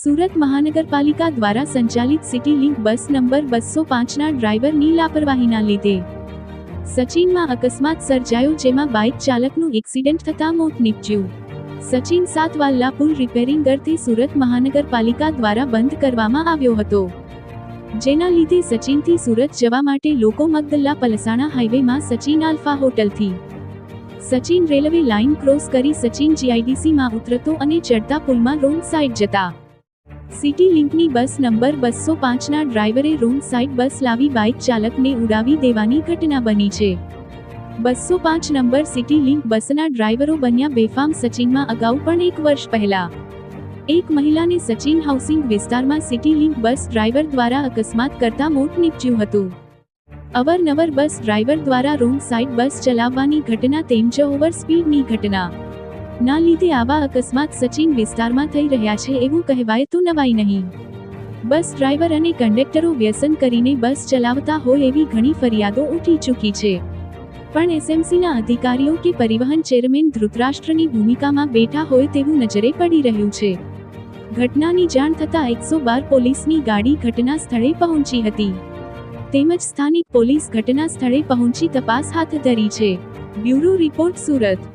સુરત મહાનગરપાલિકા દ્વારા સંચાલિત સિટી લિંક બસ નંબર 205ના ડ્રાઈવરની લાપરવાહીના લીધે સચિનમાં અકસ્માત સર્જાયો, જેમાં બાઇક ચાલકનું એક્સિડન્ટ થતાં મોત નીપજ્યું. સચિન સાતવાલ્લા પુલ રિપેરિંગ અર્થે સુરત મહાનગરપાલિકા દ્વારા બંધ કરવામાં આવ્યો હતો, જેના લીધે સચિનથી સુરત જવા માટે લોકો મગદલ્લા પલસાણા હાઈવેમાં સચિન આલ્ફા હોટલથી સચિન રેલવે લાઇન ક્રોસ કરી સચિન જીઆઈડીસીમાં ઉતરતો અને ચડતા પુલમાં રોંગ સાઇડ જતા સિટી લિંકની બસ નંબર 205ના ડ્રાઈવરે રોંગ સાઇડ બસ લાવી બાઇક ચાલકને ઉડાવી દેવાની ઘટના બની છે. 205 નંબર સિટી લિંક બસના ડ્રાઈવરો બન્યા બેફામ. સચિનમાં અગાઉ પણ એક વર્ષ પહેલા એક મહિલાને સચિન હાઉસિંગ વિસ્તારમાં સિટી લિંક બસ ડ્રાઈવર દ્વારા અકસ્માત કરતા મોત નીપજ્યું હતું. અવારનવાર બસ ડ્રાઈવર દ્વારા રોંગ સાઇડ બસ ચલાવવાની ઘટના તેમજ ઓવર સ્પીડની ઘટના ના લીધે આવા અકસ્માત સચિન વિસ્તારમાં થઈ રહ્યા છે એવું કહેવાય તો નવાઈ નહીં. બસ ડ્રાઈવર અને કંડક્ટરો વ્યસન કરીને બસ ચલાવતા હોય એવી ઘણી ફરિયાદો ઉઠી ચૂકી છે, પણ એસએમસીના અધિકારીઓ કે પરિવહન ચેરમેન ધૃતરાષ્ટ્રની ભૂમિકામાં બેઠા હોય તેવું નજરે પડી રહ્યું છે. ઘટનાની જાણ થતાં 112 પોલીસની ગાડી ઘટના સ્થળે પહોંચી હતી, તેમજ સ્થાનિક પોલીસ ઘટના સ્થળે પહોંચી તપાસ હાથ ધરી છે. Bureau report, Surat.